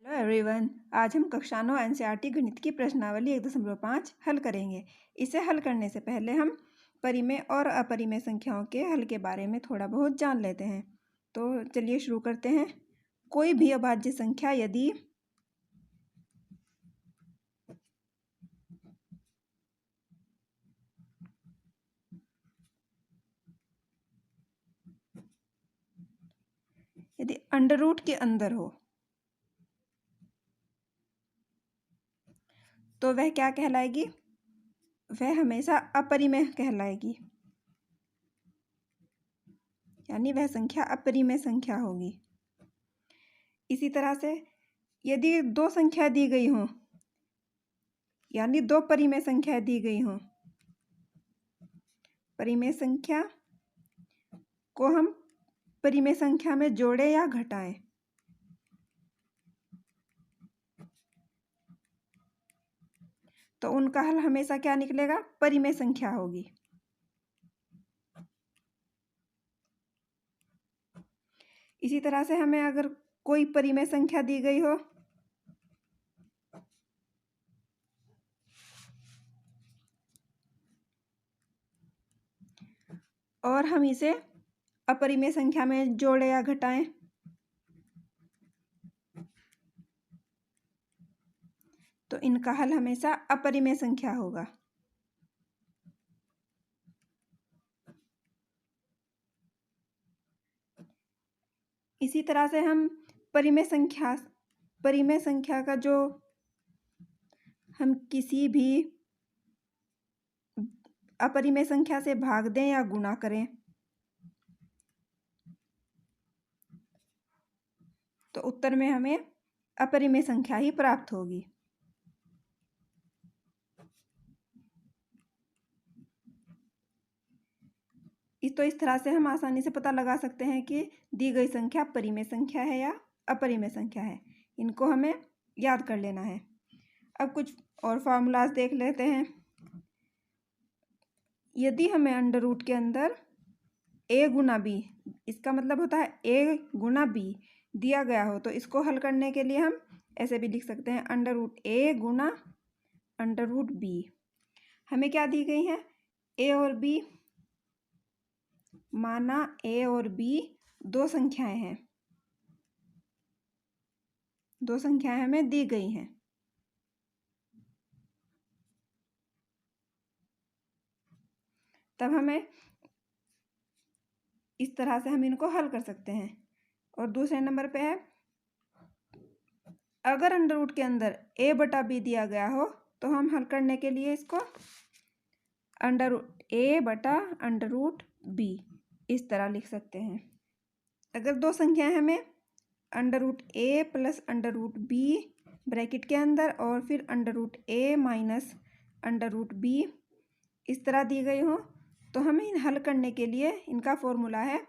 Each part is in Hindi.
हेलो एवरीवन, आज हम कक्षा 9 एनसीईआरटी गणित की प्रश्नावली 1.5 हल करेंगे। इसे हल करने से पहले हम परिमेय और अपरिमेय संख्याओं के हल के बारे में थोड़ा बहुत जान लेते हैं। तो चलिए शुरू करते हैं। कोई भी अभाज्य संख्या यदि अंडर रूट के अंदर हो तो वह क्या कहलाएगी? वह हमेशा अपरिमेय कहलाएगी, यानी वह संख्या अपरिमेय संख्या होगी। इसी तरह से यदि दो संख्या दी गई हो, यानी दो परिमेय संख्या दी गई हो, परिमेय संख्या को हम परिमेय संख्या में जोड़ें या घटाएं, तो उनका हल हमेशा क्या निकलेगा? परिमेय संख्या होगी। इसी तरह से हमें अगर कोई परिमेय संख्या दी गई हो और हम इसे अपरिमेय संख्या में जोड़ें या घटाएं, तो इनका हल हमेशा अपरिमेय संख्या होगा। इसी तरह से हम परिमेय संख्या का जो हम किसी भी अपरिमेय संख्या से भाग दें या गुणा करें, तो उत्तर में हमें अपरिमेय संख्या ही प्राप्त होगी। तो इस तरह से हम आसानी से पता लगा सकते हैं कि दी गई संख्या परिमेय संख्या है या अपरिमेय संख्या है। इनको हमें याद कर लेना है। अब कुछ और फार्मूलाज देख लेते हैं। यदि हमें अंडर रूट के अंदर a गुना b, इसका मतलब होता है a गुना b दिया गया हो, तो इसको हल करने के लिए हम ऐसे भी लिख सकते हैं, अंडर रूट a गुना अंडर रूट b। हमें क्या दी गई है? a और b। माना a और b दो संख्याएं हैं, दो संख्याएं हमें दी गई हैं। तब हमें इस तरह से हम इनको हल कर सकते हैं। और दूसरे नंबर पे है, अगर अंडर रूट के अंदर a बटा b दिया गया हो, तो हम हल करने के लिए इसको अंडर रूट a बटा अंडर रूट b इस तरह लिख सकते हैं। अगर दो संख्याएं हमें under root a plus under root b bracket के अंदर और फिर under root a minus under root b इस तरह दी गई हो, तो हमें इन हल करने के लिए इनका फॉर्मूला है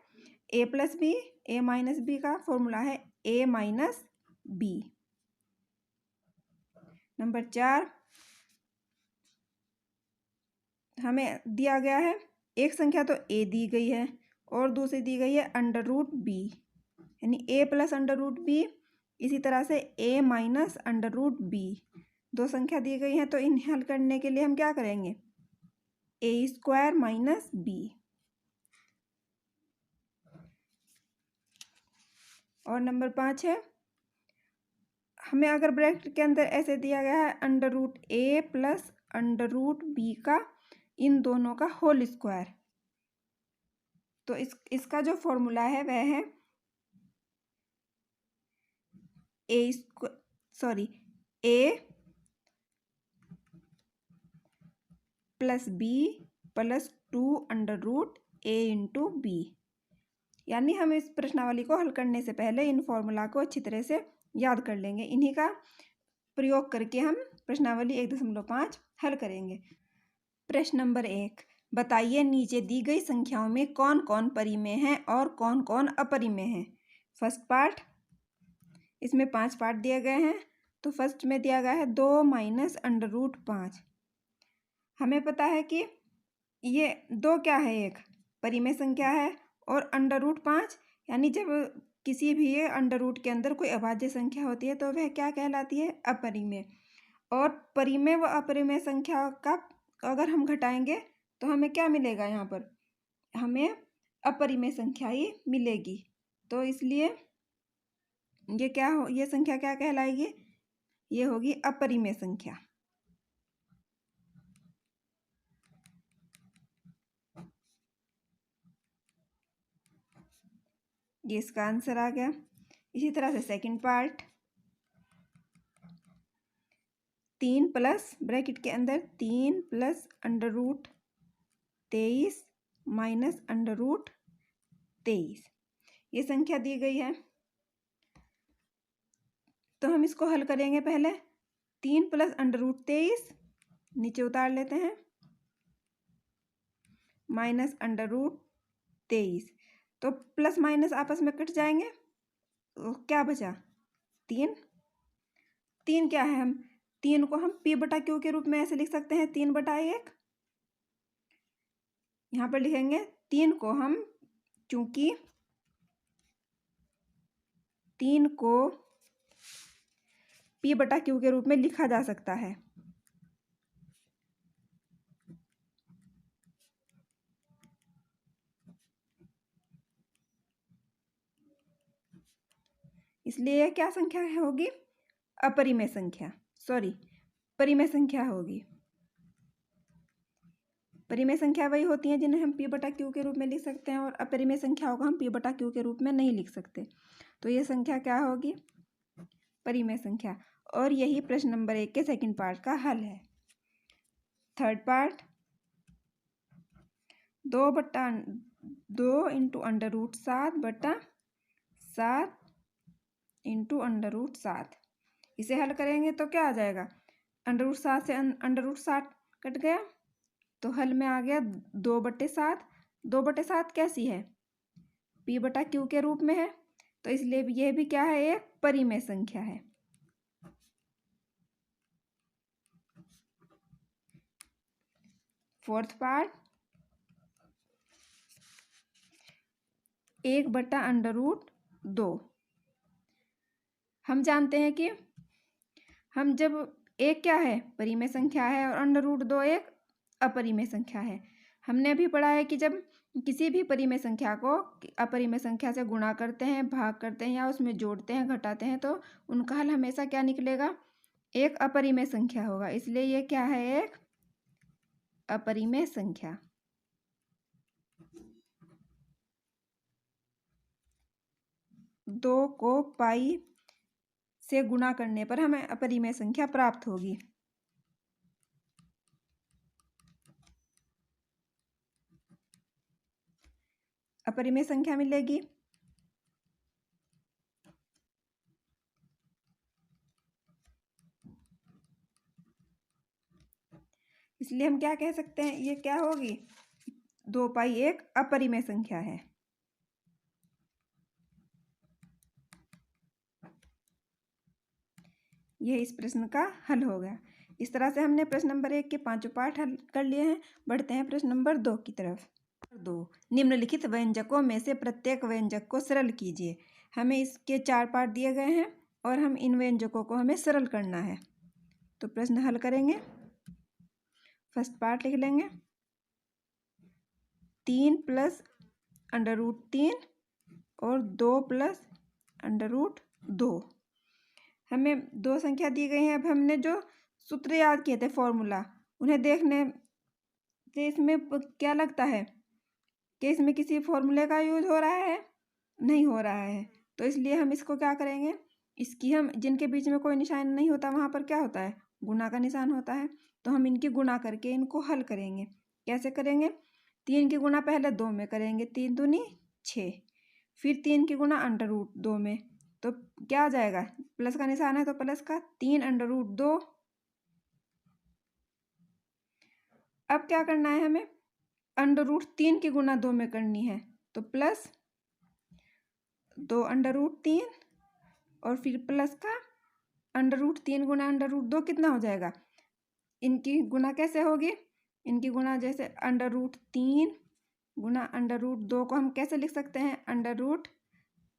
a plus b, a minus b का फॉर्मूला है a माइनस b। नंबर 4, हमें दिया गया है एक संख्या तो a दी गई है और दूसरी दी गई है अंडर रूट b, यानी a plus under root b, इसी तरह से a minus under root b दो संख्या दी गई हैं। तो इन हल करने के लिए हम क्या करेंगे? a square minus b। और नंबर 5 है, हमें अगर ब्रैकेट के अंदर ऐसे दिया गया है under root a plus under root b का इन दोनों का होल स्क्वायर, तो इसका जो फॉर्मूला है वह है a plus b plus 2 under root a into b। यानी हम इस प्रश्नावली को हल करने से पहले इन फॉर्मूला को अच्छी तरह से याद कर लेंगे। इन्हीं का प्रयोग करके हम प्रश्नावली 1.5 हल करेंगे। प्रश्न नंबर 1, बताइए नीचे दी गई संख्याओं में कौन कौन परिमेय है और कौन कौन अपरिमेय है। फर्स्ट पार्ट, इसमें 5 पार्ट दिए गए हैं। तो फर्स्ट में दिया गया है 2 माइनस अंडर रूट 5। हमें पता है कि ये 2 क्या है? एक परिमेय संख्या है और अंडर रूट 5, यानी जब किसी भी अंडर रूट के अंदर कोई अभाज्य संख्या होती है तो वह क्या कहलाती है? अपरिमेय। और परिमेय व अपरिमेय संख्या का अगर हम घटाएंगे तो हमें क्या मिलेगा? यहाँ पर हमें अपरिमेय संख्या ही मिलेगी। तो इसलिए ये संख्या क्या कहलाएगी? ये होगी अपरिमेय संख्या। ये इसका आंसर आ गया। इसी तरह से सेकंड पार्ट, 3 प्लस ब्रैकेट के अंदर 3 plus under root 23 minus under root 23, ये संख्या दी गई है। तो हम इसको हल करेंगे। पहले 3 प्लस अंडर रूट 23 नीचे उतार लेते हैं, माइनस अंडर रूट 23, तो प्लस माइनस आपस में कट जाएंगे। तो क्या बचा? 3। 3 क्या है? हम 3 को हम p बटा q के रूप में ऐसे लिख सकते हैं, 3/1। यहाँ पर लिखेंगे 3 को हम, चूंकि 3 को p बटा q के रूप में लिखा जा सकता है, इसलिए यह क्या संख्या होगी? अपरिमेय संख्या, सॉरी परिमेय संख्या होगी। परिमेय संख्या वही होती हैं जिन्हें हम p बटा q के रूप में लिख सकते हैं, और अपरिमेय संख्याओं को हम p बटा q के रूप में नहीं लिख सकते। तो ये संख्या क्या होगी? परिमेय संख्या। और यही प्रश्न नंबर 1 के सेकंड पार्ट का हल है। Third part, 2 into under root 7/7 into under root 7, इसे हल करेंगे तो क्या आ जाएगा? अंडर रूट 7 से अंडर रूट 7 कट गया, तो हल में आ गया 2/7। 2/7 कैसी है? p बटा q के रूप में है, तो इसलिए यह भी क्या है? एक परिमेय संख्या है। Fourth part, 1/√2। हम जानते हैं कि हम जब एक क्या है? परिमेय संख्या है, और अंडर रूट 2 एक अपरिमेय संख्या है। हमने अभी पढ़ा है कि जब किसी भी परिमेय संख्या को अपरिमेय संख्या से गुणा करते हैं, भाग करते हैं, या उसमें जोड़ते हैं, घटाते हैं, तो उनका हल हमेशा क्या निकलेगा? एक अपरिमेय संख्या होगा। इसलिए ये क्या है? एक अपरिमेय संख्या। दो को पाई से गुणा करने पर हमें अपरिमेय संख्या प्राप्त होगी। अपरिमेय संख्या मिलेगी। इसलिए हम क्या कह सकते हैं? ये क्या होगी? 2 पाई एक अपरिमेय संख्या है। यह इस प्रश्न का हल हो गया। इस तरह से हमने प्रश्न नंबर 1 के 5 पार्ट हल कर लिए हैं। बढ़ते हैं प्रश्न नंबर 2 की तरफ। 2, निम्नलिखित व्यंजकों में से प्रत्येक व्यंजक को सरल कीजिए। हमें इसके 4 पार्ट दिए गए हैं, और हम इन व्यंजकों को हमें सरल करना है। तो प्रश्न हल करेंगे। फर्स्ट पार्ट लिख लेंगे, 3 प्लस अंडर रूट 3 और 2 प्लस अंडर रूट 2। हमें 2 संख्या दी गई है। अब हमने जो सूत्र याद किए थे, फॉर्मूला, उन्हें देखने से इसमें क्या लगता है कि इसमें किसी फॉर्मूले का यूज हो रहा है? नहीं हो रहा है। तो इसलिए हम इसको क्या करेंगे? इसकी हम जिनके बीच में कोई निशान नहीं होता, वहाँ पर क्या होता है? गुणा का निशान होता है। तो हम इनकी गुणा करके इनको हल करेंगे। कैसे करेंगे? 3 की गुणा पहले 2 में करेंगे, 3 दूनी 6, फिर 3 की गुणा अंडर रूट 2 में, तो क्या आ जाएगा? प्लस का निशान है तो प्लस का 3 अंडर रूट 2। अब क्या करना है हमें? अंडर रूट 3 की गुणा 2 में करनी है, तो प्लस 2 अंडर रूट 3, और फिर प्लस का अंडर रूट 3 गुणा अंडर रूट 2 कितना हो जाएगा? इनकी गुणा कैसे होगी? इनकी गुणा जैसे अंडर रूट 3 गुणा अंडर रूट 2 को हम कैसे लिख सकते हैं?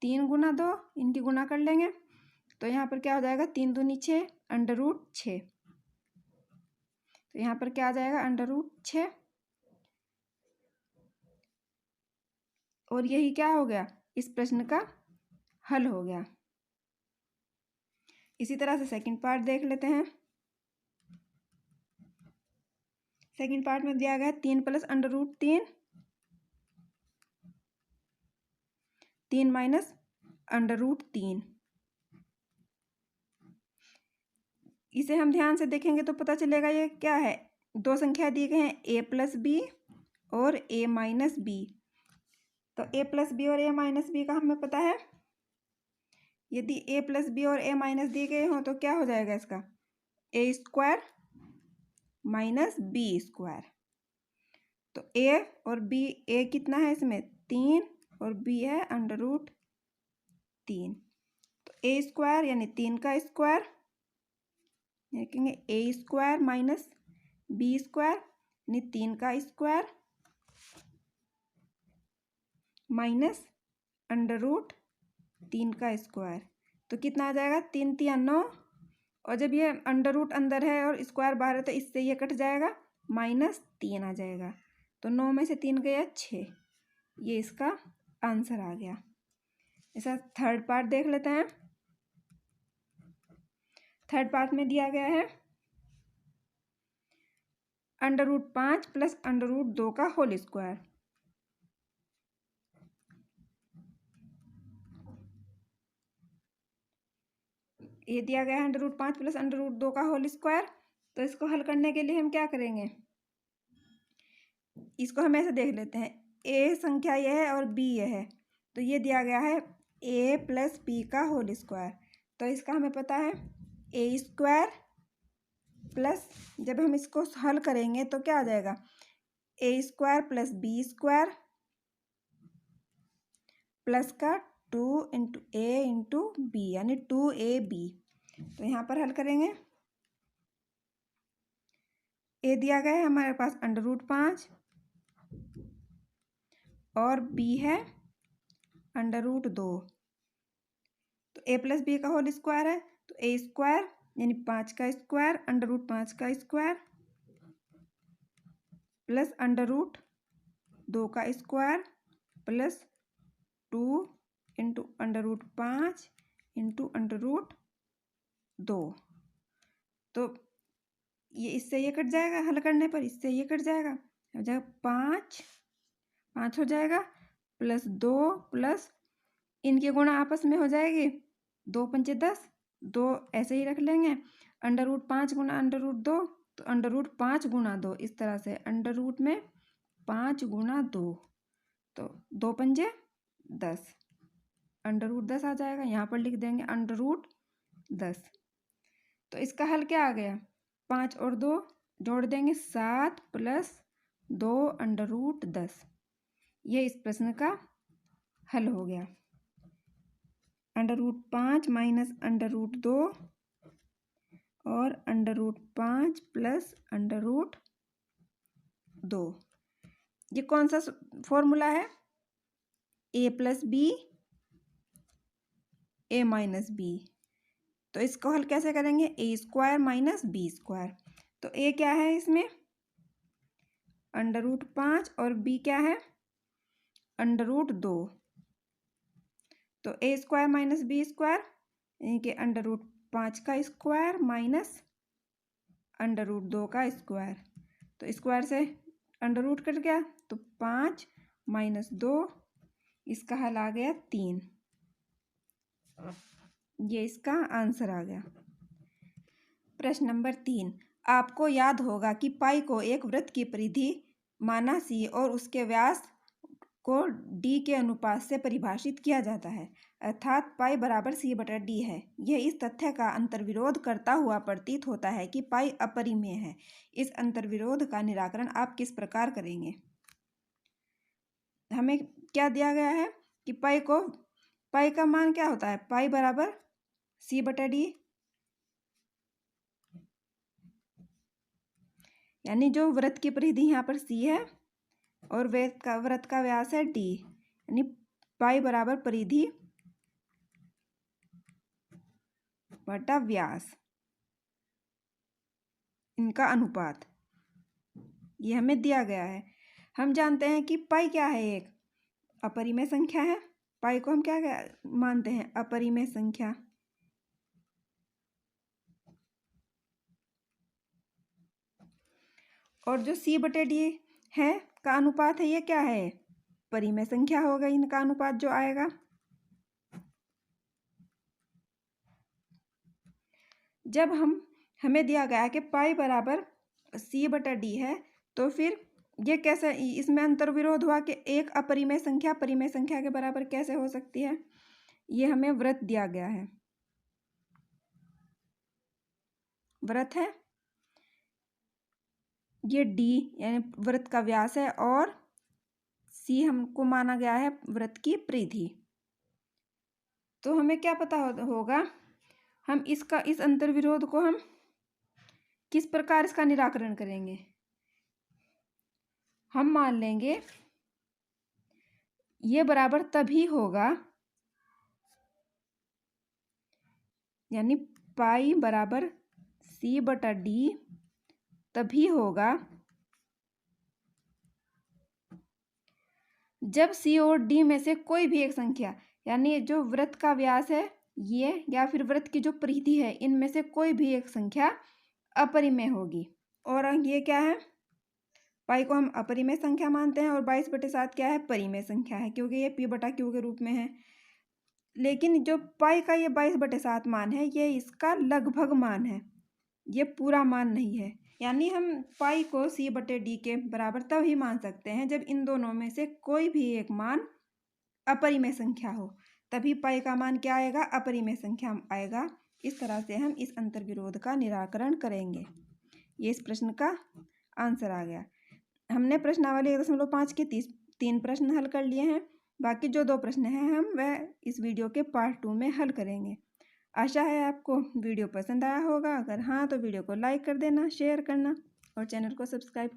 3 गुना 2, इनकी गुना कर लेंगे तो यहाँ पर क्या हो जाएगा, 3 दूनी 6 √6। तो यहाँ पर क्या आ जाएगा, √6। और यही क्या हो गया, इस प्रश्न का हल हो गया। इसी तरह से सेकंड पार्ट देख लेते हैं। सेकंड पार्ट में दिया गया है 3 + √3, 3 - √3। इसे हम ध्यान से देखेंगे तो पता चलेगा ये क्या है, दो संख्या दी गई हैं a + b और a - b। तो a + b और a - b का हमें पता है, यदि a + b और a - दिए गए हों तो क्या हो जाएगा इसका, a² - b²। तो a और b, a कितना है इसमें 3 और b है √3। तो a² यानी 3 का स्क्वायर, देखेंगे a² - b² यानी 3 का स्क्वायर माइनस √3 का स्क्वायर। तो कितना आ जाएगा, 3 × 3 = 9। और जब ये √ अंदर है और स्क्वायर बाहर है तो इससे ये कट जाएगा, -3 आ जाएगा। तो 9 में से 3 गया 6, ये इसका आंसर आ गया। ऐसा थर्ड पार्ट देख लेते हैं। थर्ड पार्ट में दिया गया है √5 + √2 का होल स्क्वायर। ये दिया गया है √5 + √2 का होल स्क्वायर। तो इसको हल करने के लिए हम क्या करेंगे, इसको हम ऐसे देख लेते हैं, a संख्या यह है और b यह है। तो ये दिया गया है a + b का होल स्क्वायर। तो इसका हमें पता है a² प्लस, जब हम इसको हल करेंगे तो क्या आ जाएगा, a² + b² प्लस का 2 × a × b यानी 2ab। तो यहाँ पर हल करेंगे, a दिया गया है हमारे पास √5 और b है √2। तो a + b का होल स्क्वायर है, तो a² यानी 5 का स्क्वायर √5 का स्क्वायर प्लस √2 का स्क्वायर प्लस 2 × √5 × √2। तो ये इससे ये कट जाएगा, हल करने पर इससे ये कट जाएगा, हो जाएगा 5 हो जाएगा प्लस 2 प्लस इनके गुणा आपस में हो जाएगी, 2 × 5 = 10, 2 ऐसे ही रख लेंगे, √5 × √2 तो √5 × 2, इस तरह से √ में 5 × 2 तो 2 × 5 = 10, √10 आ जाएगा। यहाँ पर लिख देंगे √10। तो इसका हल क्या आ गया, 5 और 2 जोड़ देंगे 7 प्लस 2 √10। ये इस प्रश्न का हल हो गया। √5 - √2 और √5 प्लस √2। ये कौन सा फॉर्मूला है, a + b a - b। तो इसको हल कैसे करेंगे, a² - b²। तो a क्या है इसमें √5 और b क्या है √2। तो a² - b² यानी कि √5 का स्क्वायर माइनस √2 का स्क्वायर। तो स्क्वायर से √ कट गया तो 5 - 2, इसका हल आ गया 3। ये इसका आंसर आ गया। प्रश्न नंबर 3, आपको याद होगा कि पाई को एक वृत्त की परिधि माना c और उसके व्यास को d के अनुपात से परिभाषित किया जाता है, अर्थात पाई = c/d है। यह इस तथ्य का अंतर्विरोध करता हुआ प्रतीत होता है कि पाई अपरिमेय है। इस अंतर्विरोध का निराकरण आप किस प्रकार करेंगे। हमें क्या दिया गया है कि पाई का मान क्या होता है, पाई = c/d, यानी जो वृत्त की परिधि यहाँ पर c है और वृत्त का व्यास है d, यानी पाई = परिधि बटा व्यास, इनका अनुपात ये हमें दिया गया है। हम जानते हैं कि पाई क्या है, एक अपरिमेय संख्या है। पाई को हम क्या मानते हैं, अपरिमेय संख्या। और जो सी बटे डी है का अनुपात है, ये क्या है, परिमेय संख्या होगा इनका अनुपात जो आएगा। जब हमें दिया गया है कि पाई बराबर सी बटा डी है, तो फिर ये कैसे, इसमें अंतर्विरोध हुआ कि एक अपरिमेय संख्या परिमेय संख्या के बराबर कैसे हो सकती है। ये हमें वृत्त दिया गया है, वृत्त है ये डी यानी वृत्त का व्यास है, और सी हमको माना गया है वृत्त की परिधि। तो हमें क्या पता होगा, हम इस अंतर्विरोध को हम किस प्रकार इसका निराकरण करेंगे। हम मान लेंगे ये बराबर तभी होगा, यानी पाई बराबर सी बटा डी तभी होगा जब सी और डी में से कोई भी एक संख्या, यानी जो वृत्त का व्यास है ये, या फिर वृत्त की जो परिधि है, इनमें से कोई भी एक संख्या अपरिमेय होगी। और ये क्या है, पाई को हम अपरिमेय संख्या मानते हैं, और 22/7 क्या है, परिमेय संख्या है, क्योंकि ये पी बटा क्यू के रूप में है। लेकिन जो पाई का ये 22/7 मान है, ये इसका लगभग मान है, ये पूरा मान नहीं है। यानी हम पाई को सी बटे डी के बराबर तब ही मान सकते हैं जब इन दोनों में से कोई भी एक मान अपरिमेय संख्या हो, तभी पाई का मान क्या आएगा, अपरिमेय संख्या आएगा। इस तरह से हम इस अंतर्विरोध का निराकरण करेंगे। ये इस प्रश्न का आंसर आ गया। हमने प्रश्नावली 1.5 के 3 प्रश्न हल कर लिए हैं। बाकी जो 2 प्रश्न हैं हम वह इस वीडियो के पार्ट 2 में हल करेंगे। आशा है आपको वीडियो पसंद आया होगा। अगर हाँ तो वीडियो को लाइक कर देना, शेयर करना और चैनल को सब्सक्राइब